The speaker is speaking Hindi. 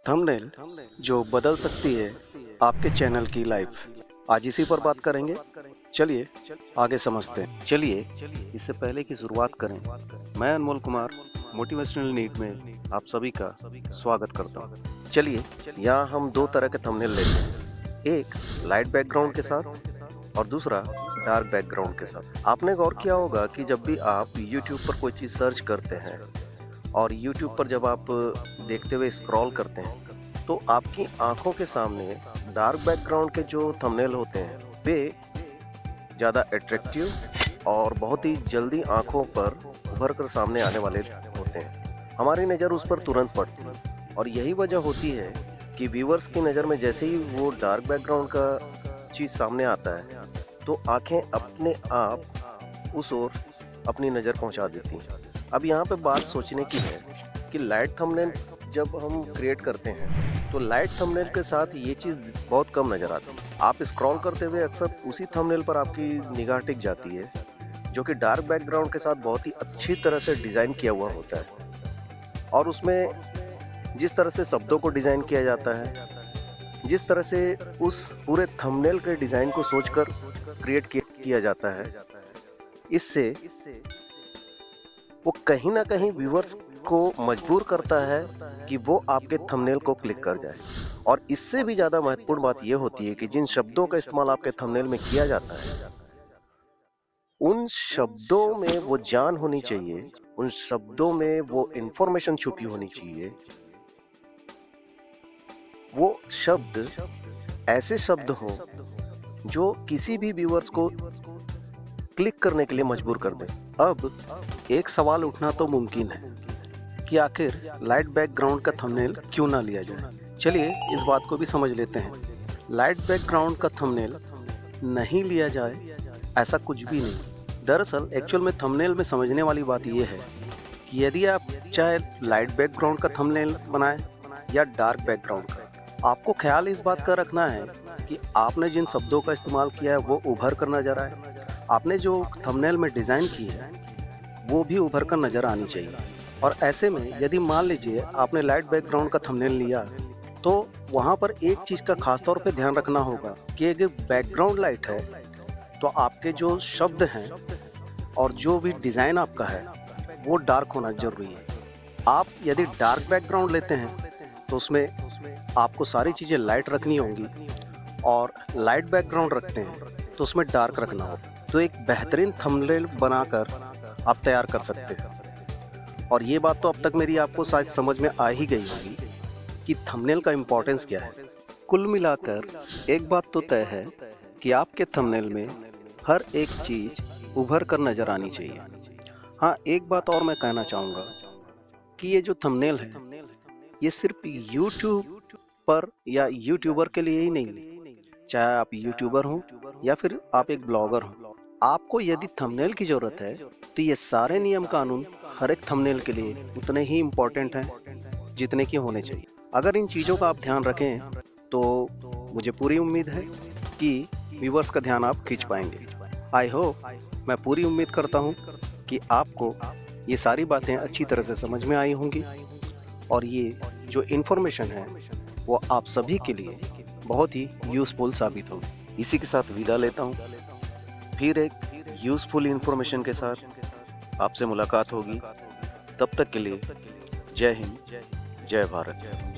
थंबनेल जो बदल सकती है आपके चैनल की लाइफ। आज इसी पर बात करेंगे। चलिए आगे समझते हैं। चलिए इससे पहले की शुरुआत करें, मैं अनमोल कुमार मोटिवेशनल नीड में आप सभी का स्वागत करता हूं। चलिए यहाँ हम दो तरह के थंबनेल लेते हैं, एक लाइट बैकग्राउंड के साथ और दूसरा डार्क बैकग्राउंड के साथ। आपने गौर किया होगा कि जब भी आप YouTube पर कोई चीज़ सर्च करते हैं और YouTube पर जब आप देखते हुए स्क्रॉल करते हैं तो आपकी आंखों के सामने डार्क बैकग्राउंड के जो थंबनेल होते हैं वे ज़्यादा अट्रैक्टिव और बहुत ही जल्दी आंखों पर उभर कर सामने आने वाले होते हैं। हमारी नज़र उस पर तुरंत पड़ती है और यही वजह होती है कि व्यूअर्स की नज़र में जैसे ही वो डार्क बैकग्राउंड का चीज़ सामने आता है तो आंखें अपने आप उस ओर अपनी नज़र पहुंचा देती हैं। अब यहाँ पे बात सोचने की है कि लाइट थंबनेल जब हम क्रिएट करते हैं तो लाइट थंबनेल के साथ ये चीज़ बहुत कम नज़र आती है। आप स्क्रॉल करते हुए अक्सर उसी थंबनेल पर आपकी निगाह टिक जाती है जो कि डार्क बैकग्राउंड के साथ बहुत ही अच्छी तरह से डिज़ाइन किया हुआ होता है। और उसमें जिस तरह से शब्दों को डिज़ाइन किया जाता है, जिस तरह से उस पूरे थंबनेल के डिज़ाइन को सोचकर क्रिएट किया जाता है, इससे वो कहीं ना कहीं व्यूअर्स को मजबूर करता है कि वो आपके थंबनेल को क्लिक कर जाए। और इससे भी ज़्यादा महत्वपूर्ण बात यह होती है कि जिन शब्दों का इस्तेमाल आपके थंबनेल में किया जाता है उन शब्दों में वो जान होनी चाहिए, उन शब्दों में वो इंफॉर्मेशन छुपी होनी चाहिए। वो शब्द ऐसे शब्द हों जो किसी भी व्यूअर्स को क्लिक करने के लिए मजबूर कर दे। अब एक सवाल उठना तो मुमकिन है कि आखिर लाइट बैकग्राउंड का थंबनेल क्यों ना लिया जाए। चलिए इस बात को भी समझ लेते हैं। लाइट बैकग्राउंड का थंबनेल नहीं लिया जाए ऐसा कुछ भी नहीं। दरअसल एक्चुअल में थंबनेल में समझने वाली बात यह है कि यदि आप चाहे लाइट बैकग्राउंड का थंबनेल बनाएं या डार्क बैकग्राउंड का, आपको ख्याल इस बात का रखना है कि आपने जिन शब्दों का इस्तेमाल किया है वो उभर कर नजर आए। आपने जो थंबनेल में डिज़ाइन की है वो भी उभर कर नज़र आनी चाहिए। और ऐसे में यदि मान लीजिए आपने लाइट बैकग्राउंड का थंबनेल लिया तो वहाँ पर एक चीज़ का खास तौर पे ध्यान रखना होगा कि अगर बैकग्राउंड लाइट है तो आपके जो शब्द हैं और जो भी डिज़ाइन आपका है वो डार्क होना ज़रूरी है। आप यदि डार्क बैकग्राउंड लेते हैं तो उसमें आपको सारी चीज़ें लाइट रखनी होंगी और लाइट बैकग्राउंड रखते हैं तो उसमें डार्क रखना होगा। तो एक बेहतरीन थंबनेल बनाकर आप तैयार कर सकते हैं। और ये बात तो अब तक मेरी आपको शायद समझ में आ ही गई होगी कि थंबनेल का इम्पोर्टेंस क्या है। कुल मिलाकर एक बात तो तय है कि आपके थंबनेल में हर एक चीज़ उभर कर नज़र आनी चाहिए। हाँ, एक बात और मैं कहना चाहूँगा कि ये जो थंबनेल है ये सिर्फ YouTube पर या यूट्यूबर के लिए ही नहीं, चाहे आप यूट्यूबर हों या फिर आप एक ब्लॉगर हों, आपको यदि थंबनेल की ज़रूरत है तो ये सारे नियम कानून हर एक थंबनेल के लिए उतने ही इम्पोर्टेंट हैं जितने की होने चाहिए। अगर इन चीज़ों का आप ध्यान रखें तो मुझे पूरी उम्मीद है कि व्यूअर्स का ध्यान आप खींच पाएंगे। आई होप, मैं पूरी उम्मीद करता हूँ कि आपको ये सारी बातें अच्छी तरह से समझ में आई होंगी और ये जो इन्फॉर्मेशन है वो आप सभी के लिए बहुत ही यूज़फुल साबित होगी। इसी के साथ विदा लेता हूँ। फिर एक यूज़फुल इन्फॉर्मेशन के साथ आपसे मुलाकात होगी। तब तक के लिए जय हिंद, जय भारत।